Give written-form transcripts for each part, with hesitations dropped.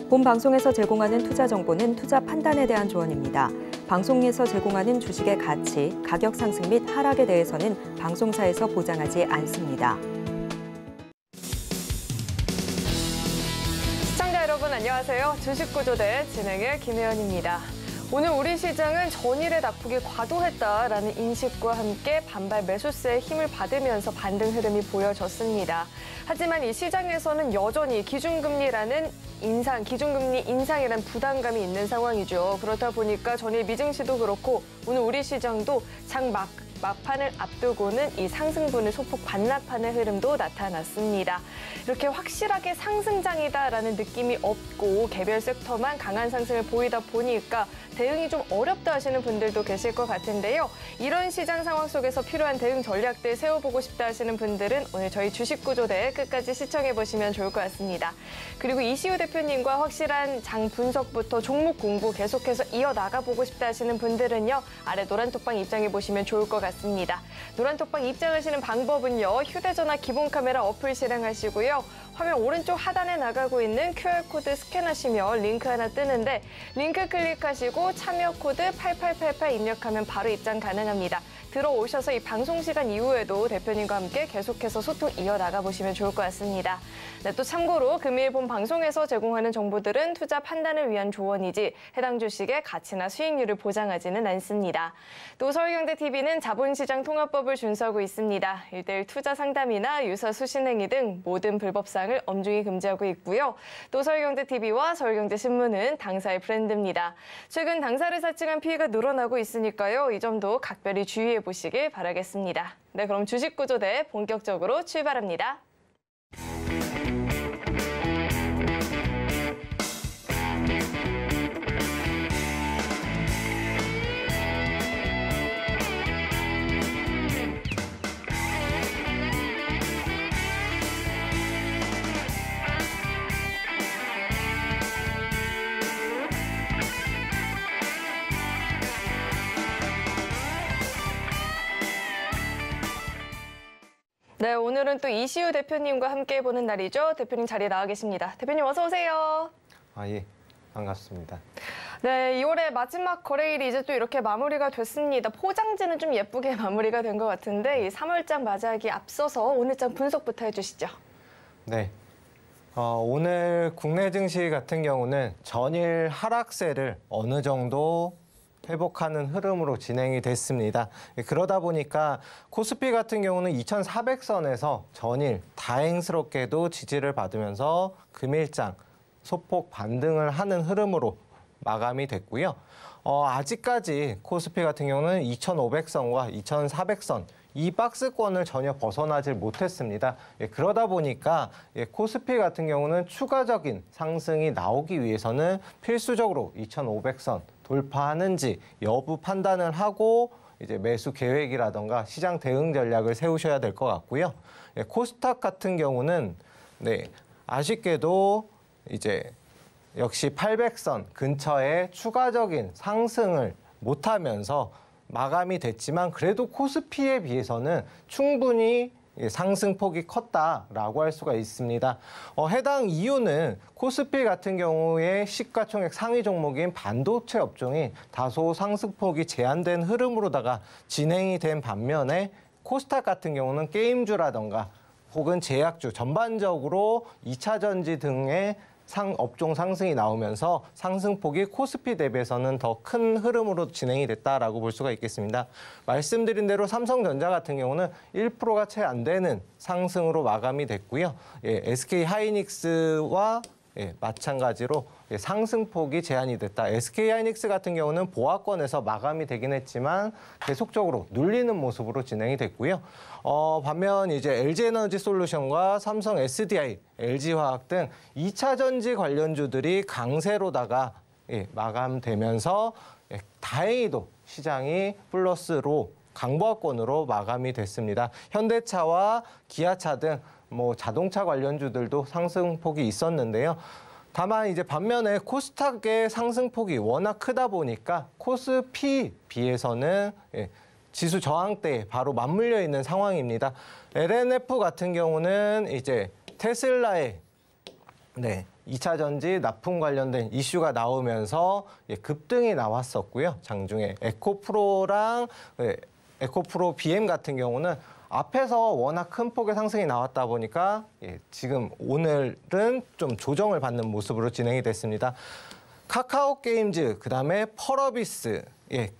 본 방송에서 제공하는 투자 정보는 투자 판단에 대한 조언입니다. 방송에서 제공하는 주식의 가치, 가격 상승 및 하락에 대해서는 방송사에서 보장하지 않습니다. 시청자 여러분 안녕하세요. 주식구조대 진행의 김혜연입니다. 오늘 우리 시장은 전일의 낙폭이 과도했다라는 인식과 함께 반발 매수세의 힘을 받으면서 반등 흐름이 보여졌습니다. 하지만 이 시장에서는 여전히 기준금리 인상이란 부담감이 있는 상황이죠. 그렇다 보니까 전일 미증시도 그렇고 오늘 우리 시장도 막판을 앞두고는 이 상승분을 소폭 반납하는 흐름도 나타났습니다. 이렇게 확실하게 상승장이다라는 느낌이 없고 개별 섹터만 강한 상승을 보이다 보니까 대응이 좀 어렵다 하시는 분들도 계실 것 같은데요. 이런 시장 상황 속에서 필요한 대응 전략들 세워보고 싶다 하시는 분들은 오늘 저희 주식구조대 끝까지 시청해보시면 좋을 것 같습니다. 그리고 이시우 대표님과 확실한 장 분석부터 종목 공부 계속해서 이어나가보고 싶다 하시는 분들은요. 아래 노란톡방 입장해보시면 좋을 것 같습니다. 노란톡방 입장하시는 방법은요. 휴대전화 기본 카메라 어플 실행하시고요. 화면 오른쪽 하단에 나가고 있는 QR코드 스캔하시면 링크 하나 뜨는데 링크 클릭하시고 참여 코드 8888 입력하면 바로 입장 가능합니다. 들어오셔서 이 방송 시간 이후에도 대표님과 함께 계속해서 소통 이어나가 보시면 좋을 것 같습니다. 네, 또 참고로 금일 본 방송에서 제공하는 정보들은 투자 판단을 위한 조언이지 해당 주식의 가치나 수익률을 보장하지는 않습니다. 또 서울경제TV는 자본시장 통합법을 준수하고 있습니다. 1:1 투자 상담이나 유사 수신행위 등 모든 불법사항을 엄중히 금지하고 있고요. 또 서울경제TV와 서울경제신문은 당사의 브랜드입니다. 최근 당사를 사칭한 피해가 늘어나고 있으니까요. 이 점도 각별히 주의해 보시길 바라겠습니다. 네, 그럼 주식구조대 본격적으로 출발합니다. 네, 오늘은 또 이시우 대표님과 함께 보는 날이죠. 대표님 자리에 나와 계십니다. 대표님 어서 오세요. 예, 반갑습니다. 네, 2월의 마지막 거래일이 이제 또 이렇게 마무리가 됐습니다. 포장지는 좀 예쁘게 마무리가 된 것 같은데 이 3월장 맞이하기 앞서서 오늘장 분석부터 해주시죠. 네, 오늘 국내 증시 같은 경우는 전일 하락세를 어느 정도 회복하는 흐름으로 진행이 됐습니다. 그러다 보니까 코스피 같은 경우는 2400선에서 전일 다행스럽게도 지지를 받으면서 금일장 소폭 반등을 하는 흐름으로 마감이 됐고요. 아직까지 코스피 같은 경우는 2500선과 2400선 이 박스권을 전혀 벗어나질 못했습니다. 그러다 보니까 코스피 같은 경우는 추가적인 상승이 나오기 위해서는 필수적으로 2500선 돌파하는지 여부 판단을 하고 이제 매수 계획이라던가 시장 대응 전략을 세우셔야 될 것 같고요. 코스닥 같은 경우는 아쉽게도 이제 역시 800선 근처에 추가적인 상승을 못하면서 마감이 됐지만 그래도 코스피에 비해서는 충분히 상승폭이 컸다라고 할 수가 있습니다. 해당 이유는 코스피 같은 경우에 시가총액 상위 종목인 반도체 업종이 다소 상승폭이 제한된 흐름으로다가 진행이 된 반면에 코스닥 같은 경우는 게임주라던가 혹은 제약주 전반적으로 2차 전지 등의 업종 상승이 나오면서 상승폭이 코스피 대비해서는 더 큰 흐름으로 진행이 됐다라고 볼 수가 있겠습니다. 말씀드린 대로 삼성전자 같은 경우는 1%가 채 안 되는 상승으로 마감이 됐고요. SK 하이닉스와 마찬가지로 상승폭이 제한이 됐다. SK 하이닉스 같은 경우는 보합권에서 마감이 되긴 했지만 계속적으로 눌리는 모습으로 진행이 됐고요. 반면 이제 LG에너지솔루션과 삼성 SDI, LG화학 등 2차 전지 관련주들이 강세로다가 마감되면서 다행히도 시장이 플러스로 강보합권으로 마감이 됐습니다. 현대차와 기아차 등 자동차 관련주들도 상승폭이 있었는데요. 다만 이제 반면에 코스닥의 상승폭이 워낙 크다 보니까 코스피 비해서는 지수 저항대에 바로 맞물려 있는 상황입니다. LNF 같은 경우는 이제 테슬라의 2차 전지 납품 관련된 이슈가 나오면서 급등이 나왔었고요. 장중에 에코프로랑 에코프로 BM 같은 경우는 앞에서 워낙 큰 폭의 상승이 나왔다 보니까 지금 오늘은 좀 조정을 받는 모습으로 진행이 됐습니다. 카카오 게임즈, 그다음에 펄어비스,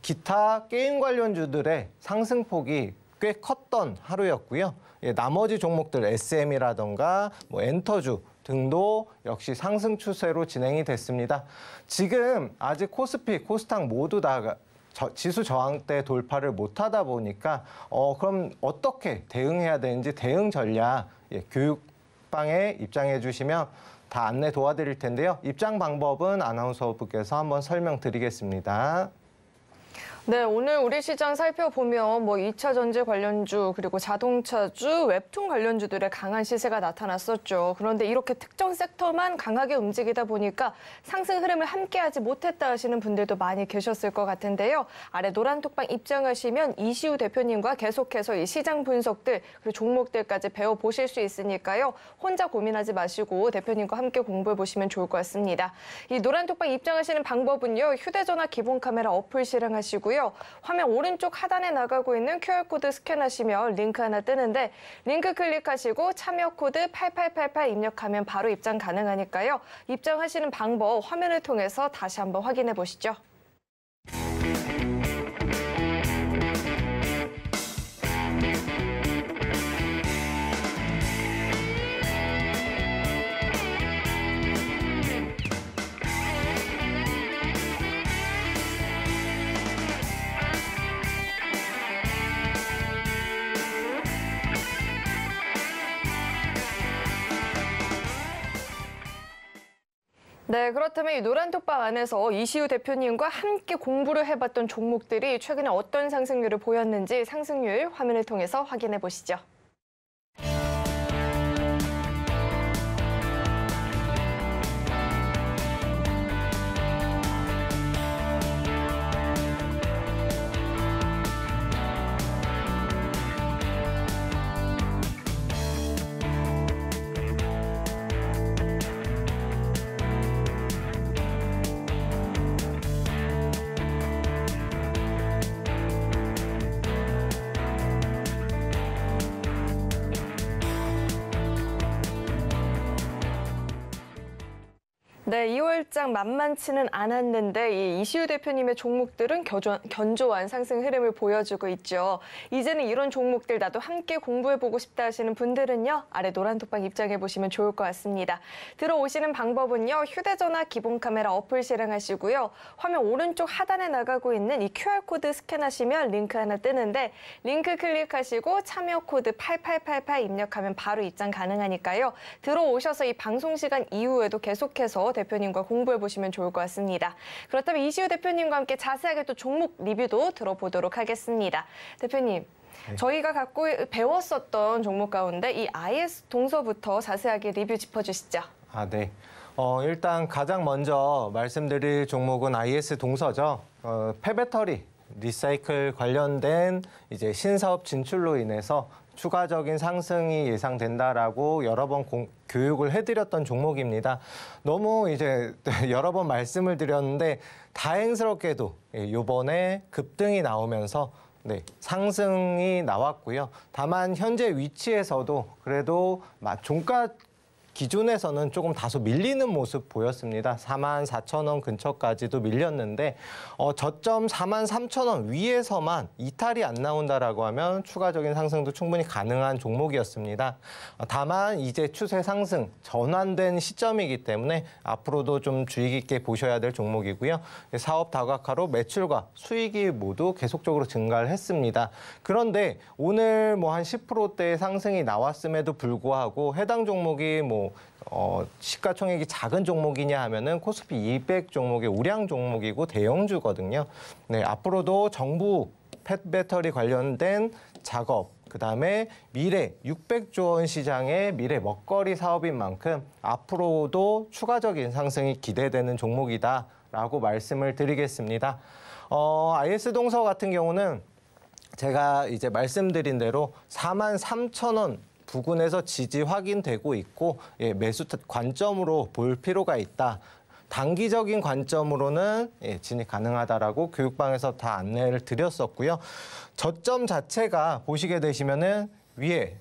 기타 게임 관련주들의 상승폭이 꽤 컸던 하루였고요. 나머지 종목들 SM이라던가 뭐 엔터주 등도 역시 상승 추세로 진행이 됐습니다. 지금 아직 코스피, 코스닥 모두 다 지수 저항대 돌파를 못하다 보니까 그럼 어떻게 대응해야 되는지 대응 전략 교육방에 입장해 주시면 다 안내 도와드릴 텐데요. 입장 방법은 아나운서분께서 한번 설명드리겠습니다. 네, 오늘 우리 시장 살펴보면 뭐 2차 전지 관련주 그리고 자동차주, 웹툰 관련주들의 강한 시세가 나타났었죠. 그런데 이렇게 특정 섹터만 강하게 움직이다 보니까 상승 흐름을 함께하지 못했다 하시는 분들도 많이 계셨을 것 같은데요. 아래 노란 톡방 입장하시면 이시우 대표님과 계속해서 이 시장 분석들 그리고 종목들까지 배워보실 수 있으니까요. 혼자 고민하지 마시고 대표님과 함께 공부해보시면 좋을 것 같습니다. 이 노란 톡방 입장하시는 방법은요. 휴대전화 기본 카메라 어플 실행하시고요. 화면 오른쪽 하단에 나가고 있는 QR코드 스캔하시면 링크 하나 뜨는데 링크 클릭하시고 참여 코드 8888 입력하면 바로 입장 가능하니까요. 입장하시는 방법 화면을 통해서 다시 한번 확인해 보시죠. 네, 그렇다면 이 노란 톡방 안에서 이시우 대표님과 함께 공부를 해봤던 종목들이 최근에 어떤 상승률을 보였는지 상승률 화면을 통해서 확인해 보시죠. 네, 2월장 만만치는 않았는데 이 이시우 대표님의 종목들은 견조한 상승 흐름을 보여주고 있죠. 이제는 이런 종목들 나도 함께 공부해보고 싶다 하시는 분들은요. 아래 노란 톡방 입장해보시면 좋을 것 같습니다. 들어오시는 방법은요. 휴대전화 기본 카메라 어플 실행하시고요. 화면 오른쪽 하단에 나가고 있는 이 QR코드 스캔하시면 링크 하나 뜨는데 링크 클릭하시고 참여 코드 8888 입력하면 바로 입장 가능하니까요. 들어오셔서 이 방송 시간 이후에도 계속해서 대표님과 공부해보시면 좋을 것 같습니다. 그렇다면 이시우 대표님과 함께 자세하게 또 종목 리뷰도 들어보도록 하겠습니다. 대표님, 저희가 배웠었던 종목 가운데 이 IS 동서부터 자세하게 리뷰 짚어주시죠. 네. 일단 가장 먼저 말씀드릴 종목은 IS 동서죠. 폐배터리, 리사이클 관련된 이제 신사업 진출로 인해서 추가적인 상승이 예상된다라고 여러 번 교육을 해드렸던 종목입니다. 너무 이제 여러 번 말씀을 드렸는데 다행스럽게도 이번에 급등이 나오면서 상승이 나왔고요. 다만 현재 위치에서도 그래도 종가 기준에서는 조금 다소 밀리는 모습 보였습니다. 44,000원 근처까지도 밀렸는데 저점 43,000원 위에서만 이탈이 안 나온다라고 하면 추가적인 상승도 충분히 가능한 종목이었습니다. 다만 이제 추세 상승 전환된 시점이기 때문에 앞으로도 좀 주의 깊게 보셔야 될 종목이고요. 사업 다각화로 매출과 수익이 모두 계속적으로 증가를 했습니다. 그런데 오늘 뭐 한 10%대의 상승이 나왔음에도 불구하고 해당 종목이 시가총액이 작은 종목이냐 하면은 코스피 200 종목의 우량 종목이고 대형주거든요. 앞으로도 정부 펫배터리 관련된 작업, 그다음에 미래 600조 원 시장의 미래 먹거리 사업인 만큼 앞으로도 추가적인 상승이 기대되는 종목이다라고 말씀을 드리겠습니다. IS 동서 같은 경우는 제가 이제 말씀드린 대로 43,000원 부근에서 지지 확인되고 있고 매수 관점으로 볼 필요가 있다. 단기적인 관점으로는 진입 가능하다라고 교육방에서 다 안내를 드렸었고요. 저점 자체가 보시게 되시면은 위에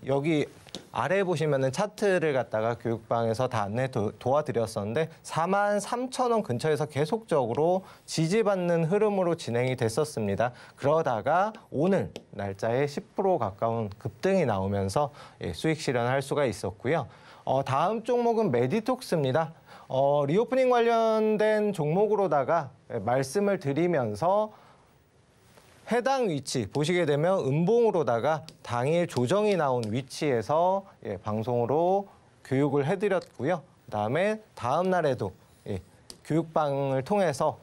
여기 아래 보시면은 차트를 갖다가 교육방에서 다 안내 도와드렸었는데 43,000원 근처에서 계속적으로 지지받는 흐름으로 진행이 됐었습니다. 그러다가 오늘 날짜에 10% 가까운 급등이 나오면서 수익 실현할 수가 있었고요. 다음 종목은 메디톡스입니다. 리오프닝 관련된 종목으로다가 말씀을 드리면서 해당 위치 보시게 되면 음봉으로다가 당일 조정이 나온 위치에서 방송으로 교육을 해드렸고요. 그다음에 다음 날에도 교육방을 통해서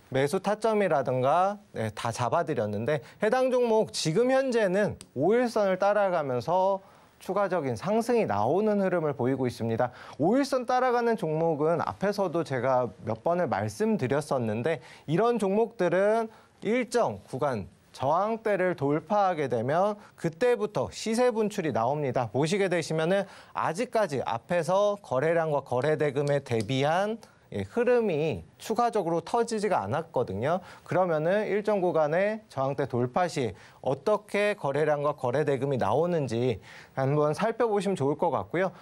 매수 타점이라든가 다 잡아드렸는데 해당 종목 지금 현재는 5일선을 따라가면서 추가적인 상승이 나오는 흐름을 보이고 있습니다. 5일선 따라가는 종목은 앞에서도 제가 몇 번을 말씀드렸었는데 이런 종목들은 일정 구간 저항대를 돌파하게 되면 그때부터 시세 분출이 나옵니다. 보시게 되시면은 아직까지 앞에서 거래량과 거래대금에 대비한 흐름이 추가적으로 터지지가 않았거든요. 그러면은 일정 구간의 저항대 돌파 시 어떻게 거래량과 거래대금이 나오는지 한번 살펴보시면 좋을 것 같고요.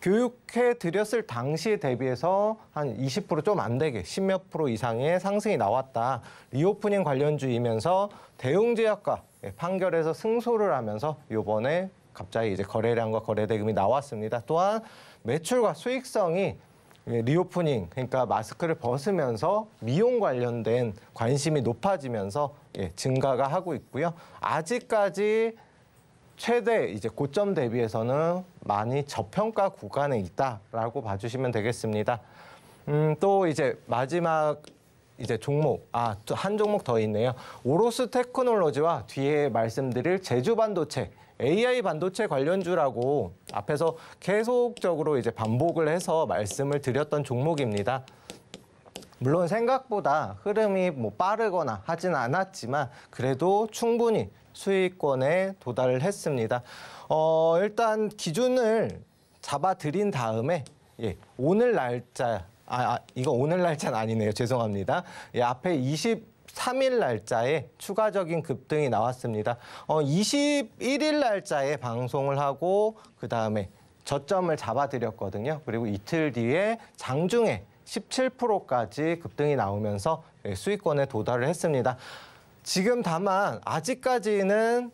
교육해 드렸을 당시에 대비해서 한 20% 좀 안 되게 10몇 % 이상의 상승이 나왔다. 리오프닝 관련주이면서 대웅제약과 판결에서 승소를 하면서 이번에 갑자기 이제 거래량과 거래대금이 나왔습니다. 또한 매출과 수익성이 리오프닝, 그러니까 마스크를 벗으면서 미용 관련된 관심이 높아지면서 증가가 하고 있고요. 아직까지 최대 이제 고점 대비해서는 많이 저평가 구간에 있다라고 봐주시면 되겠습니다. 또 이제 마지막 이제 종목, 또 한 종목 더 있네요. 오로스 테크놀로지와 뒤에 말씀드릴 제주 반도체. AI 반도체 관련주라고 앞에서 계속적으로 이제 반복을 해서 말씀을 드렸던 종목입니다. 물론 생각보다 흐름이 빠르거나 하진 않았지만 그래도 충분히 수익권에 도달을 했습니다. 일단 기준을 잡아드린 다음에 오늘 날짜, 이거 오늘 날짜는 아니네요. 죄송합니다. 앞에 23일 날짜에 추가적인 급등이 나왔습니다. 21일 날짜에 방송을 하고 그다음에 저점을 잡아드렸거든요. 그리고 이틀 뒤에 장중에 17%까지 급등이 나오면서 수익권에 도달을 했습니다. 지금 다만 아직까지는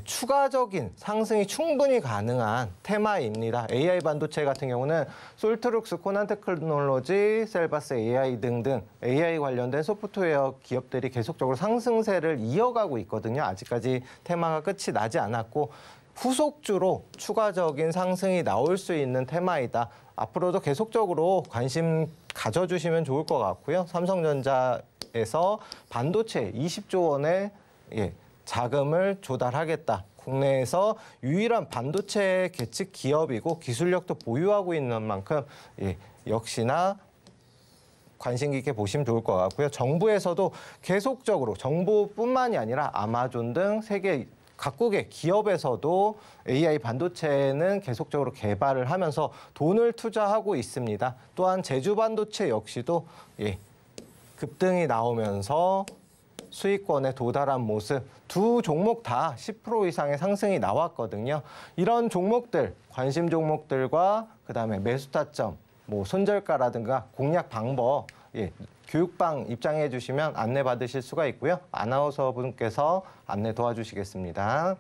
추가적인 상승이 충분히 가능한 테마입니다. AI 반도체 같은 경우는 솔트룩스, 코난테크놀로지, 셀바스 AI 등등 AI 관련된 소프트웨어 기업들이 계속적으로 상승세를 이어가고 있거든요. 아직까지 테마가 끝이 나지 않았고 후속주로 추가적인 상승이 나올 수 있는 테마이다. 앞으로도 계속적으로 관심 가져주시면 좋을 것 같고요. 삼성전자에서 반도체 20조 원의 자금을 조달하겠다. 국내에서 유일한 반도체 계측 기업이고 기술력도 보유하고 있는 만큼 역시나 관심 깊게 보시면 좋을 것 같고요. 정부에서도 계속적으로 정부뿐만이 아니라 아마존 등 세계 각국의 기업에서도 AI 반도체는 계속적으로 개발을 하면서 돈을 투자하고 있습니다. 또한 제주 반도체 역시도 급등이 나오면서 수익권에 도달한 모습, 두 종목 다 10% 이상의 상승이 나왔거든요. 이런 종목들, 관심 종목들과 그다음에 매수 타점, 손절가라든가 공략 방법, 교육방 입장해 주시면 안내 받으실 수가 있고요. 아나운서 분께서 안내 도와주시겠습니다.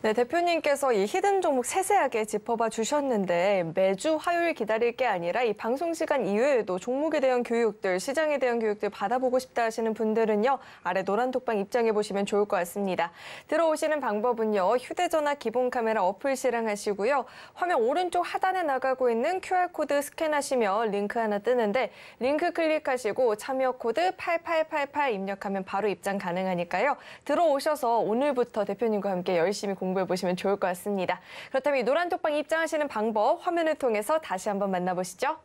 네, 대표님께서 이 히든 종목 세세하게 짚어봐 주셨는데 매주 화요일 기다릴 게 아니라 이 방송 시간 이외에도 종목에 대한 교육들, 시장에 대한 교육들 받아보고 싶다 하시는 분들은요. 아래 노란 톡방 입장해 보시면 좋을 것 같습니다. 들어오시는 방법은요. 휴대전화 기본 카메라 어플 실행하시고요. 화면 오른쪽 하단에 나가고 있는 QR코드 스캔하시면 링크 하나 뜨는데 링크 클릭하시고 참여 코드 8888 입력하면 바로 입장 가능하니까요. 들어오셔서 오늘부터 대표님과 함께 열심히 공부해보시면 좋을 것 같습니다. 그렇다면 이 노란 톡방 입장하시는 방법 화면을 통해서 다시 한번 만나보시죠.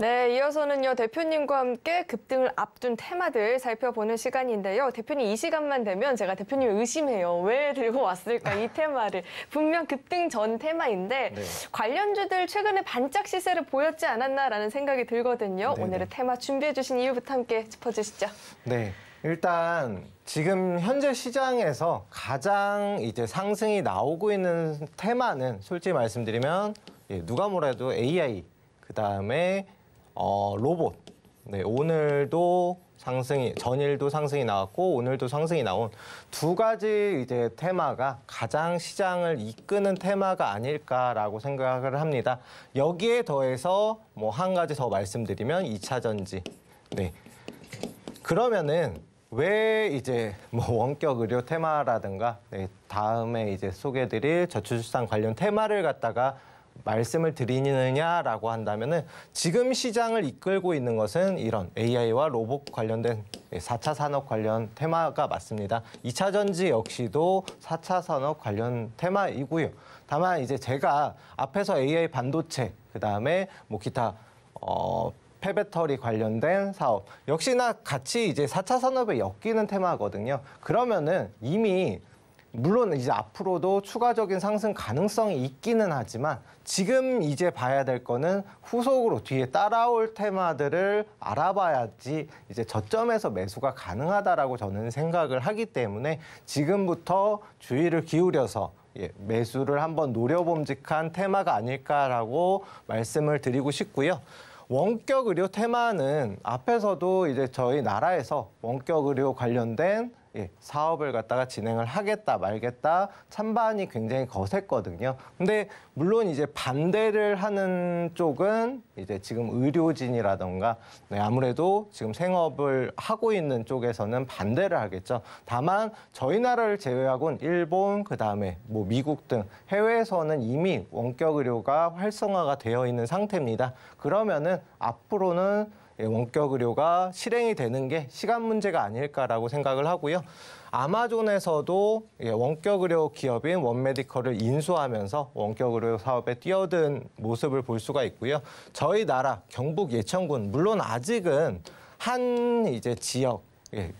네, 이어서는요, 대표님과 함께 급등을 앞둔 테마들 살펴보는 시간인데요. 대표님 이 시간만 되면 제가 대표님을 의심해요. 왜 들고 왔을까, 이 테마를. 분명 급등 전 테마인데 네. 관련주들 최근에 반짝 시세를 보였지 않았나라는 생각이 들거든요. 네네. 오늘의 테마 준비해 주신 이유부터 함께 짚어주시죠. 네. 일단 지금 현재 시장에서 가장 이제 상승이 나오고 있는 테마는 솔직히 말씀드리면 누가 뭐래도 AI, 그다음에 로봇. 네, 오늘도 전일도 상승이 나왔고 오늘도 상승이 나온 두 가지 이제 테마가 가장 시장을 이끄는 테마가 아닐까라고 생각을 합니다. 여기에 더해서 뭐 한 가지 더 말씀드리면 2차 전지. 네. 그러면은 왜 이제 뭐 원격 의료 테마라든가 다음에 이제 소개해드릴 저출산 관련 테마를 갖다가 말씀을 드리느냐라고 한다면은 지금 시장을 이끌고 있는 것은 이런 AI와 로봇 관련된 4차 산업 관련 테마가 맞습니다. 2차 전지 역시도 4차 산업 관련 테마이고요. 다만 이제 제가 앞에서 AI 반도체, 그다음에 뭐 기타 폐배터리 관련된 사업 역시나 같이 이제 4차 산업에 엮이는 테마거든요. 그러면은 이미 물론 이제 앞으로도 추가적인 상승 가능성이 있기는 하지만 지금 이제 봐야 될 거는 후속으로 뒤에 따라올 테마들을 알아봐야지 이제 저점에서 매수가 가능하다라고 저는 생각을 하기 때문에 지금부터 주의를 기울여서 매수를 한번 노려봄직한 테마가 아닐까라고 말씀을 드리고 싶고요. 원격 의료 테마는 앞에서도 이제 저희 나라에서 원격 의료 관련된 사업을 갖다가 진행을 하겠다 말겠다 찬반이 굉장히 거셌거든요. 근데 물론 이제 반대를 하는 쪽은 이제 지금 의료진이라던가 아무래도 지금 생업을 하고 있는 쪽에서는 반대를 하겠죠. 다만 저희 나라를 제외하고는 일본, 그다음에 뭐 미국 등 해외에서는 이미 원격 의료가 활성화가 되어 있는 상태입니다. 그러면은 앞으로는 원격 의료가 실행이 되는 게 시간 문제가 아닐까라고 생각을 하고요. 아마존에서도 원격 의료 기업인 원메디컬을 인수하면서 원격 의료 사업에 뛰어든 모습을 볼 수가 있고요. 저희 나라 경북 예천군 물론 아직은 한 이제 지역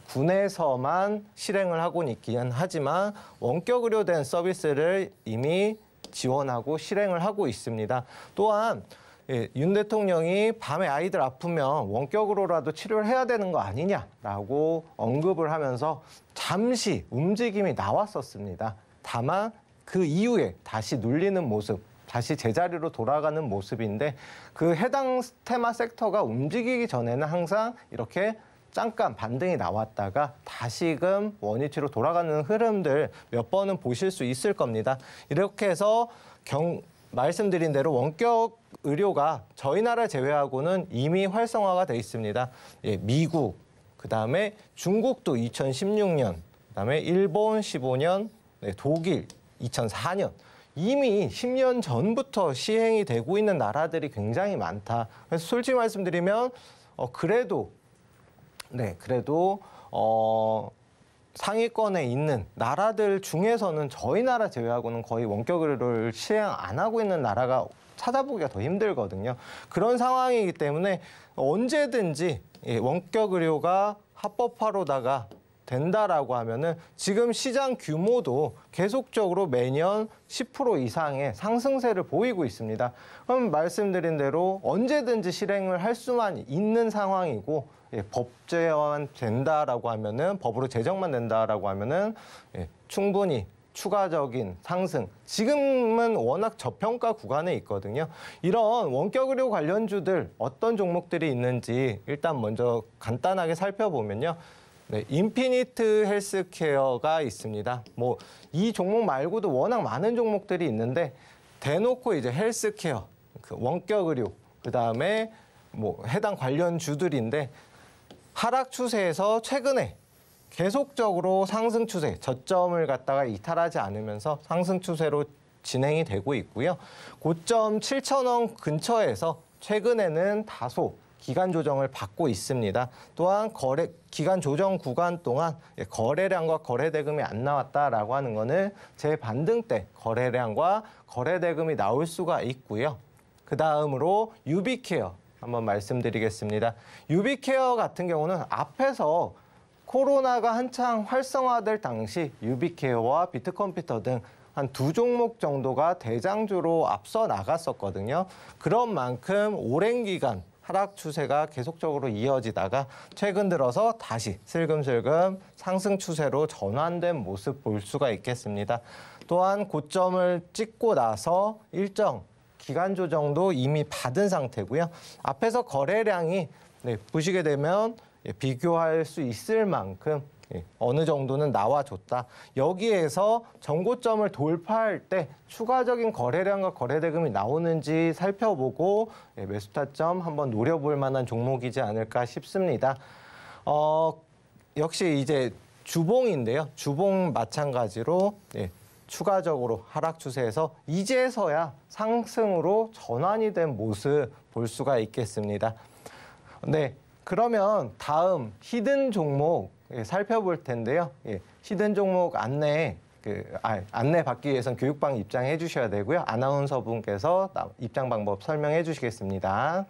군에서만 실행을 하고는 있긴 하지만 원격 의료된 서비스를 이미 지원하고 실행을 하고 있습니다. 또한 윤 대통령이 밤에 아이들 아프면 원격으로라도 치료를 해야 되는 거 아니냐라고 언급을 하면서 잠시 움직임이 나왔었습니다. 다만 그 이후에 다시 눌리는 모습, 다시 제자리로 돌아가는 모습인데 그 해당 테마 섹터가 움직이기 전에는 항상 이렇게 잠깐 반등이 나왔다가 다시금 원위치로 돌아가는 흐름들 몇 번은 보실 수 있을 겁니다. 이렇게 해서 말씀드린 대로 원격 의료가 저희 나라 제외하고는 이미 활성화가 돼 있습니다. 미국, 그다음에 중국도 2016년, 그다음에 일본 15년, 독일 2004년. 이미 10년 전부터 시행이 되고 있는 나라들이 굉장히 많다. 그래서 솔직히 말씀드리면 그래도 상위권에 있는 나라들 중에서는 저희 나라 제외하고는 거의 원격 의료를 시행 안 하고 있는 나라가 찾아보기가 더 힘들거든요. 그런 상황이기 때문에 언제든지 원격 의료가 합법화로다가 된다라고 하면은 지금 시장 규모도 계속적으로 매년 10% 이상의 상승세를 보이고 있습니다. 그럼 말씀드린 대로 언제든지 실행을 할 수만 있는 상황이고 법제화만 된다라고 하면은 법으로 제정만 된다라고 하면은 충분히 추가적인 상승. 지금은 워낙 저평가 구간에 있거든요. 이런 원격 의료 관련주들 어떤 종목들이 있는지 일단 먼저 간단하게 살펴보면요. 인피니트 헬스케어가 있습니다. 뭐 이 종목 말고도 워낙 많은 종목들이 있는데 대놓고 이제 헬스케어, 원격 의료, 그다음에 뭐 해당 관련 주들인데 하락 추세에서 최근에 계속적으로 상승 추세, 저점을 갖다가 이탈하지 않으면서 상승 추세로 진행이 되고 있고요. 고점 7,000원 근처에서 최근에는 다소 기간 조정을 받고 있습니다. 또한 기간 조정 구간 동안 거래량과 거래대금이 안 나왔다라고 하는 거는 재반등 때 거래량과 거래대금이 나올 수가 있고요. 그 다음으로 유비케어. 한번 말씀드리겠습니다. 유비케어 같은 경우는 앞에서 코로나가 한창 활성화될 당시 유비케어와 비트컴퓨터 등 한 2종목 정도가 대장주로 앞서 나갔었거든요. 그런 만큼 오랜 기간 하락 추세가 계속적으로 이어지다가 최근 들어서 다시 슬금슬금 상승 추세로 전환된 모습 볼 수가 있겠습니다. 또한 고점을 찍고 나서 일정 기간 조정도 이미 받은 상태고요. 앞에서 거래량이 보시게 되면 비교할 수 있을 만큼 어느 정도는 나와줬다. 여기에서 전고점을 돌파할 때 추가적인 거래량과 거래대금이 나오는지 살펴보고 매수 타점 한번 노려볼 만한 종목이지 않을까 싶습니다. 역시 이제 주봉인데요. 주봉 마찬가지로 추가적으로 하락 추세에서 이제서야 상승으로 전환이 된 모습 볼 수가 있겠습니다. 네, 그러면 다음 히든 종목 살펴볼 텐데요. 히든 종목 안내 받기 위해서는 교육방 입장해 주셔야 되고요. 아나운서분께서 입장 방법 설명해 주시겠습니다.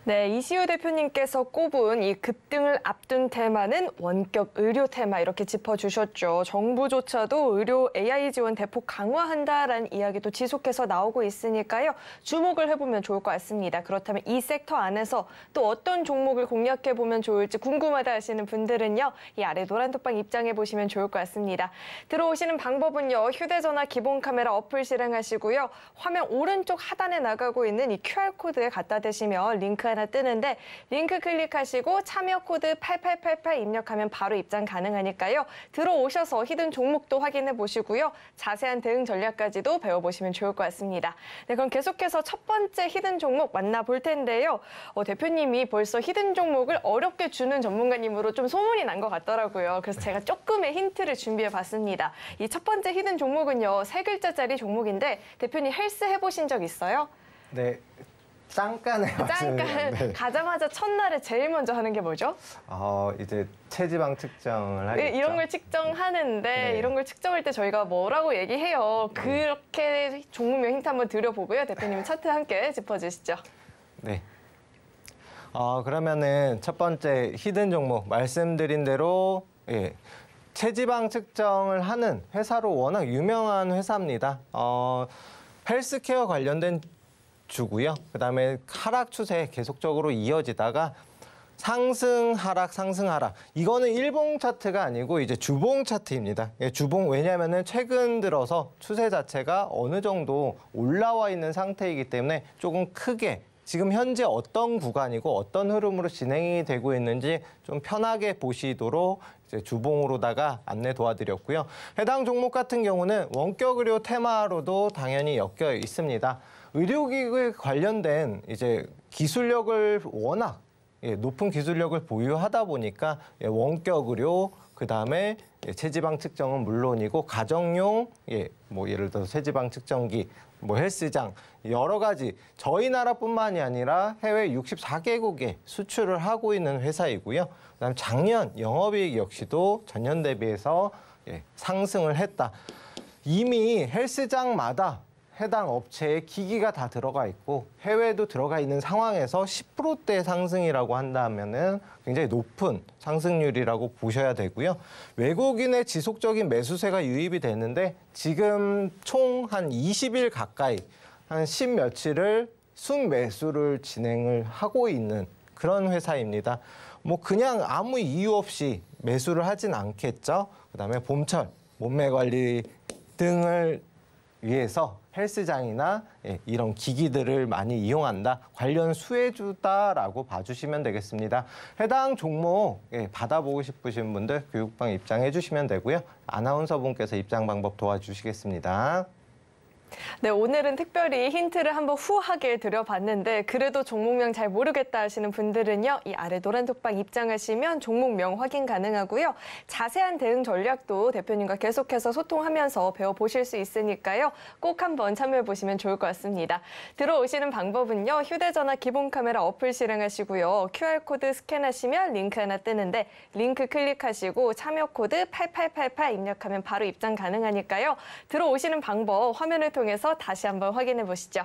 네, 이시우 대표님께서 꼽은 이 급등을 앞둔 테마는 원격 의료 테마 이렇게 짚어주셨죠. 정부조차도 의료 AI 지원 대폭 강화한다라는 이야기도 지속해서 나오고 있으니까요. 주목을 해보면 좋을 것 같습니다. 그렇다면 이 섹터 안에서 또 어떤 종목을 공략해보면 좋을지 궁금하다 하시는 분들은요. 이 아래 노란 톡방 입장해보시면 좋을 것 같습니다. 들어오시는 방법은요. 휴대전화 기본 카메라 어플 실행하시고요. 화면 오른쪽 하단에 나가고 있는 이 QR코드에 갖다 대시면 링크 하나 뜨는데 링크 클릭하시고 참여 코드 8888 입력하면 바로 입장 가능하니까요. 들어오셔서 히든 종목도 확인해 보시고요. 자세한 대응 전략까지도 배워보시면 좋을 것 같습니다. 네, 그럼 계속해서 첫 번째 히든 종목 만나볼 텐데요. 대표님이 벌써 히든 종목을 어렵게 주는 전문가님으로 좀 소문이 난 것 같더라고요. 그래서 제가 조금의 힌트를 준비해 봤습니다. 이 첫 번째 히든 종목은요. 3글자짜리 종목인데 대표님 헬스 해보신 적 있어요? 네. 잠깐 해봤습니다. 잠깐 네. 가자마자 첫날에 제일 먼저 하는 게 뭐죠? 이제 체지방 측정을 하겠죠. 이런 걸 측정하는데 네. 이런 걸 측정할 때 저희가 뭐라고 얘기해요. 그렇게 종목명 힌트 한번 드려보고요. 대표님 차트 함께 짚어주시죠. 네. 그러면은 첫 번째 히든 종목 말씀드린 대로 체지방 측정을 하는 회사로 워낙 유명한 회사입니다. 헬스케어 관련된 주고요. 그다음에 하락 추세 계속적으로 이어지다가 상승 하락 상승 하락. 이거는 일봉 차트가 아니고 이제 주봉 차트입니다. 주봉 왜냐하면은 최근 들어서 추세 자체가 어느 정도 올라와 있는 상태이기 때문에 조금 크게 지금 현재 어떤 구간이고 어떤 흐름으로 진행이 되고 있는지 좀 편하게 보시도록 이제 주봉으로다가 안내 도와드렸고요. 해당 종목 같은 경우는 원격 의료 테마로도 당연히 엮여 있습니다. 의료기기 관련된 이제 기술력을 워낙 높은 기술력을 보유하다 보니까 원격 의료 그다음에 체지방 측정은 물론이고 가정용 뭐 예를 들어서 체지방 측정기 헬스장 여러 가지 저희 나라뿐만이 아니라 해외 64개국에 수출을 하고 있는 회사이고요. 그다음 작년 영업이익 역시도 전년 대비해서 상승을 했다. 이미 헬스장마다 해당 업체에 기기가 다 들어가 있고 해외도 들어가 있는 상황에서 10%대 상승이라고 한다면은 굉장히 높은 상승률이라고 보셔야 되고요. 외국인의 지속적인 매수세가 유입이 되는데 지금 총 한 20일 가까이 한 10며칠을 순매수를 진행을 하고 있는 그런 회사입니다. 뭐 그냥 아무 이유 없이 매수를 하진 않겠죠. 그다음에 봄철 몸매 관리 등을 위해서 헬스장이나 이런 기기들을 많이 이용한다. 관련 수혜주다라고 봐주시면 되겠습니다. 해당 종목 받아보고 싶으신 분들 교육방 입장해 주시면 되고요. 아나운서분께서 입장 방법 도와주시겠습니다. 네, 오늘은 특별히 힌트를 한번 후하게 드려봤는데 그래도 종목명 잘 모르겠다 하시는 분들은요. 이 아래 노란 톡방 입장하시면 종목명 확인 가능하고요. 자세한 대응 전략도 대표님과 계속해서 소통하면서 배워보실 수 있으니까요. 꼭 한번 참여해보시면 좋을 것 같습니다. 들어오시는 방법은요. 휴대전화 기본 카메라 어플 실행하시고요. QR코드 스캔하시면 링크 하나 뜨는데 링크 클릭하시고 참여 코드 8888 입력하면 바로 입장 가능하니까요. 들어오시는 방법 화면을 통해서 다시 한번 확인해 보시죠.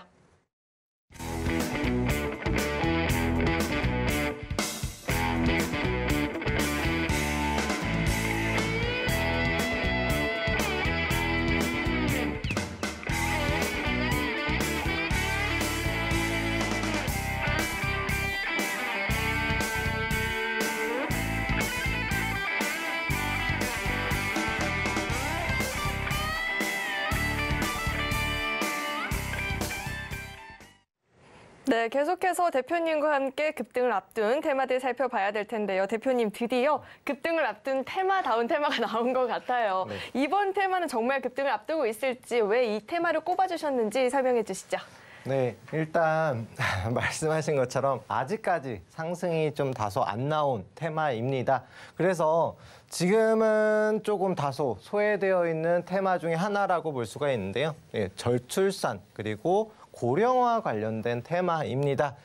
네, 계속해서 대표님과 함께 급등을 앞둔 테마들 살펴봐야 될 텐데요. 대표님, 드디어 급등을 앞둔 테마다운 테마가 나온 것 같아요. 네. 이번 테마는 정말 급등을 앞두고 있을지, 왜 이 테마를 꼽아주셨는지 설명해 주시죠. 네, 일단 말씀하신 것처럼 아직까지 상승이 좀 다소 안 나온 테마입니다. 그래서 지금은 조금 다소 소외되어 있는 테마 중에 하나라고 볼 수가 있는데요. 예, 저출산 그리고 고령화 관련된 테마입니다.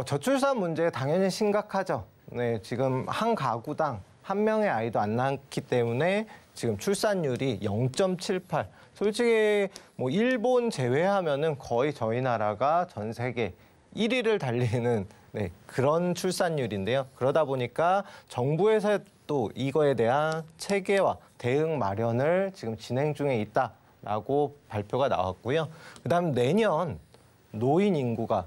저출산 문제 당연히 심각하죠. 네, 지금 한 가구당 한 명의 아이도 안 낳기 때문에 지금 출산율이 0.78. 솔직히 뭐 일본 제외하면은 거의 저희 나라가 전 세계 1위를 달리는 네, 그런 출산율인데요. 그러다 보니까 정부에서 또 이거에 대한 체계와 대응 마련을 지금 진행 중에 있다라고 발표가 나왔고요. 그다음 내년 노령 인구가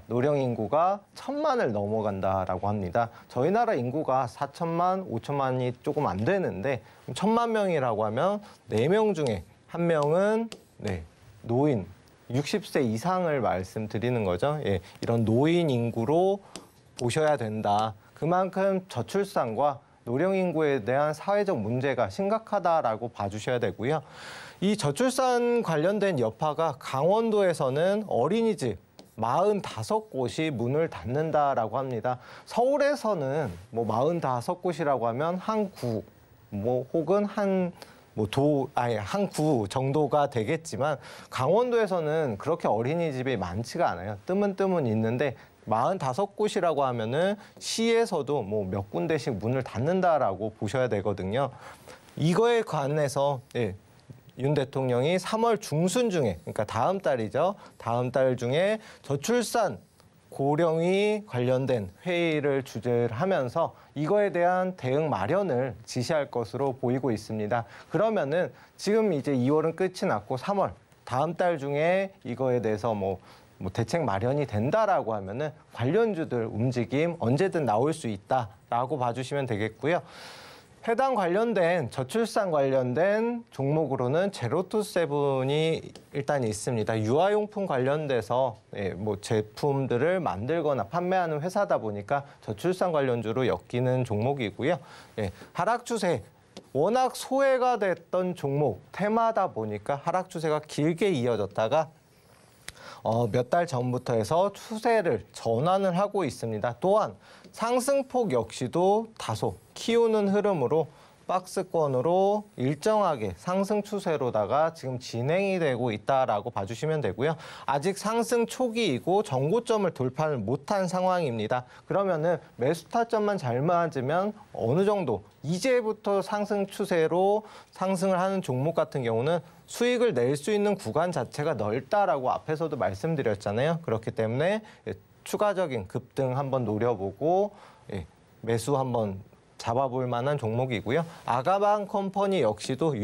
1,000만을 넘어간다라고 합니다. 저희 나라 인구가 4천만, 5천만이 조금 안 되는데 1,000만 명이라고 하면 4명 중에 1명은 네, 노인 60세 이상을 말씀드리는 거죠. 예, 이런 노인 인구로 보셔야 된다. 그만큼 저출산과 노령 인구에 대한 사회적 문제가 심각하다라고 봐주셔야 되고요. 이 저출산 관련된 여파가 강원도에서는 어린이집 45곳이 문을 닫는다라고 합니다. 서울에서는 뭐 45곳이라고 하면 한 구, 뭐 혹은 한 구 정도가 되겠지만 강원도에서는 그렇게 어린이집이 많지가 않아요. 뜨문뜨문 있는데 45곳이라고 하면은 시에서도 뭐 몇 군데씩 문을 닫는다라고 보셔야 되거든요. 이거에 관해서 윤 대통령이 3월 중순 중에, 그러니까 다음 달이죠. 다음 달 중에 저출산 고령이 관련된 회의를 주재를 하면서 이거에 대한 대응 마련을 지시할 것으로 보이고 있습니다. 그러면은 지금 이제 2월은 끝이 났고 3월 다음 달 중에 이거에 대해서 뭐 대책 마련이 된다라고 하면은 관련주들 움직임 언제든 나올 수 있다라고 봐주시면 되겠고요. 해당 관련된 저출산 관련된 종목으로는 제로투세븐이 일단 있습니다. 유아용품 관련돼서 뭐 제품들을 만들거나 판매하는 회사다 보니까 저출산 관련주로 엮이는 종목이고요. 하락 추세. 워낙 소외가 됐던 종목, 테마다 보니까 하락 추세가 길게 이어졌다가 몇 달 전부터 해서 추세를 전환을 하고 있습니다. 또한 상승폭 역시도 다소 키우는 흐름으로 박스권으로 일정하게 상승 추세로다가 지금 진행이 되고 있다라고 봐주시면 되고요. 아직 상승 초기이고 정고점을 돌파를 못한 상황입니다. 그러면은 매수 타점만 잘 맞으면 어느 정도 이제부터 상승 추세로 상승을 하는 종목 같은 경우는 수익을 낼 수 있는 구간 자체가 넓다라고 앞에서도 말씀드렸잖아요. 그렇기 때문에 추가적인 급등 한번 노려보고 매수 한번 잡아볼 만한 종목이고요. 아가방 컴퍼니 역시도